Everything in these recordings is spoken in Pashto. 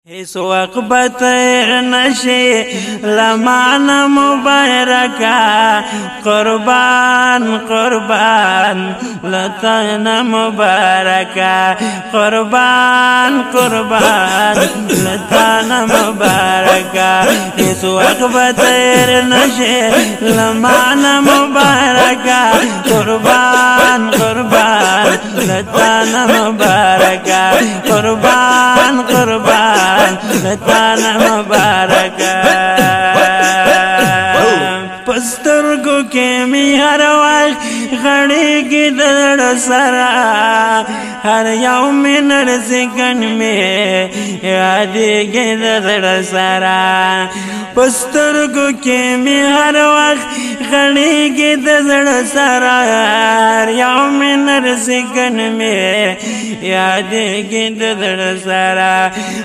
اس وقت بطیر نشی لمعنا مبارکا قربان قربان لطانا مبارکا قربان قربان لطانا مبارکا اس وقت بطیر نشی لمعنا مبارکا قربان قربان لطانا مبارکا قربان قربان لطانا مبارکا پسترگو کے می ہر وقت غڑی کی دڑ سرا ہر یوم نرسکن میں یادی کی دڑ سرا پسترگو کے می ہر وقت غڑی کی دڑ سرا ہر یوم نرسکن میں یادی کی دڑ سرا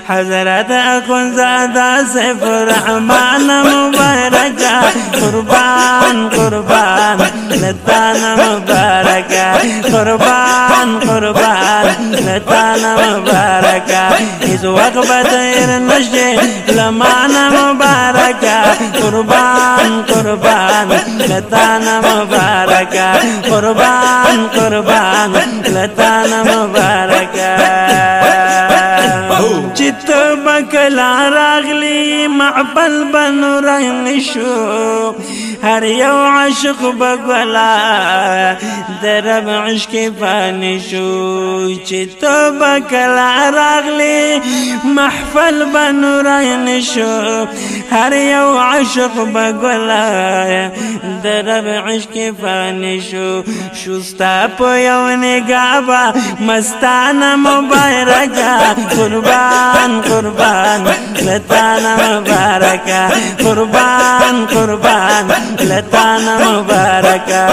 حضرت اخونزادہ سیف الرحمن مبارکہ قربان قربان لطانا مبارکہ قربان قربان لطانا مبارکہ اس وقت بطیر نشے لمعنا مبارکہ قربان قربان لطانا مبارکہ قربان قربان لطانا مبارکہ چت بکلا راغلی معبل بنو رنگ شو ہر یو عشق بگولا درب عشق فانی شو چت بکلا راغلی محفل بنو رنگ شو ہر یو عشق بگولا درب عشق فانی شو شستا پو یو نگابا مستانا مبارکا قربان قربان لطانا مبارکہ قربان قربان لطانا مبارکہ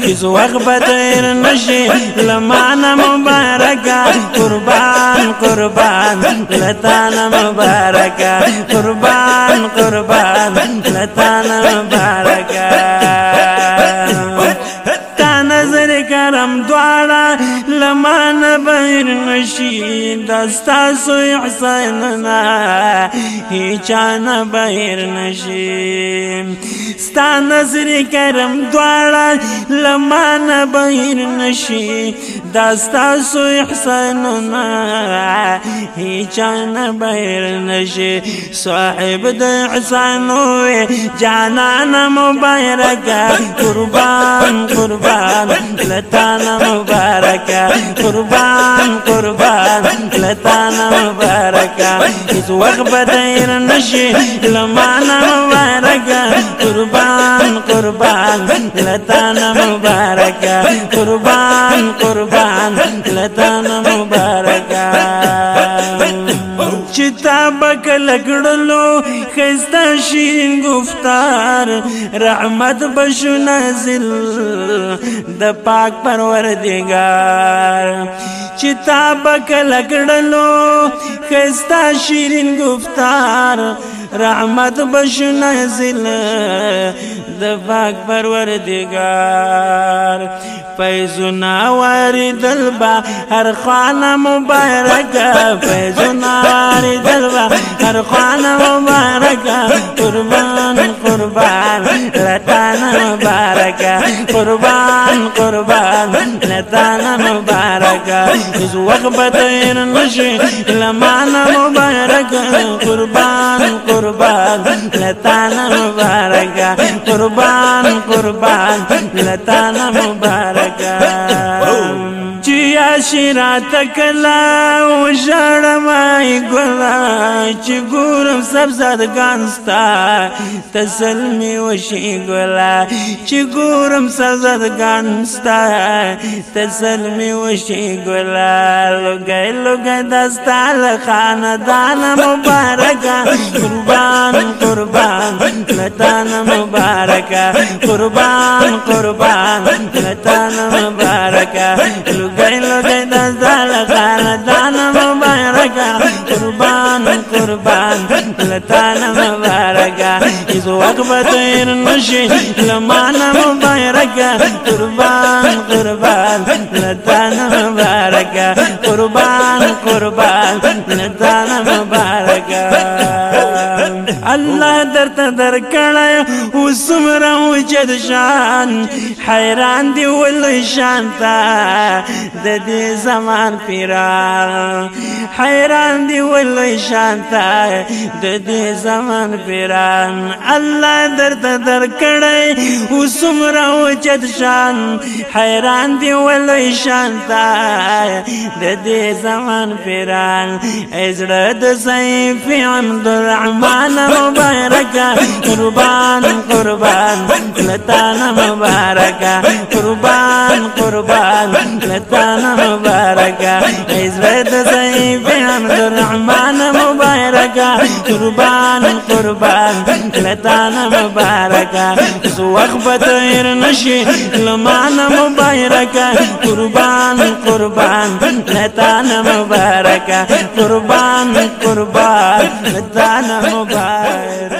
اس وقت بطیر نشی لمعنا مبارکہ قربان قربان لطانا مبارکہ قربان قربان لطانا مبارکہ نظر کرم دوارا لمان بہر نشی دستاسو احساننا ہی چانا بہر نشی ستا نظر کرم دوارا لمان بہر نشی دستاسو احساننا ہی چانا بہر نشی صاحب دا احسانوے جانانا مبارکہ قربان قربان لطانا مبارکہ قربان قربان لطانا مبارکہ اس وقت بطیر نشی لمعنا مبارکہ قربان قربان لطانا مبارکہ قربان قربان لطانا مبارکہ چتا بک لگڑلو خیستا شیرین گفتار رحمت بشو نازل د پاک پروردگار چتا بک لگڑلو خیستا شیرین گفتار رحمت بشو نازل د پاک پروردگار فیضنا وارد البا ہر خانہ مبارکہ فیضنا وارد البا ہر خانہ مبارکہ قربان قربان لطانا مبارکہ قربان قربان لطانا مبارکہ اس وقت بطیر نشی لمعنا مبارکہ قربان قربان لطانا مبارکہ قربان قربان لطانا مبارکہ چیا شیرا تکلا و شرمائی گلا چی گورم سبزاد گانستا تسلمی وشی گلا چی گورم سبزاد گانستا تسلمی وشی گلا لگئی لگئی دستا لخاندان مبارکہ قربان قربان لطانا مبارکہ قربان قربان لطانا مبارکہ لگئی لگئی دستا لخاندان مبارکہ قربان قربان لطانا مبارکہ اس وقت بطیر نشی لمعنا مبارکہ قربان قربان لطانا مبارکہ قربان قربان لتانا مبارکا الله درته درکړی وسمره وجد شان حیران دی ولوی شان ته د دې زمان پیران حیران دی ولوی شان ته د دې زمان پیران الله درته درکړی وسمره وجد شان حیران دی ولوی شان ته د دې زمان پیران ازړه د سیف عبدالرحمن مبارکا قربان قربان لتانا مبارکا قربان قربان لتانا مبارکا ازرد سیف عبدالرحمن مبارکا قربان قربان لتانا مبارکا سوخبت غیر نشی لمانا مبارکا قربان قربان لتانا مبارکا قربان قربان لتانا مبارکا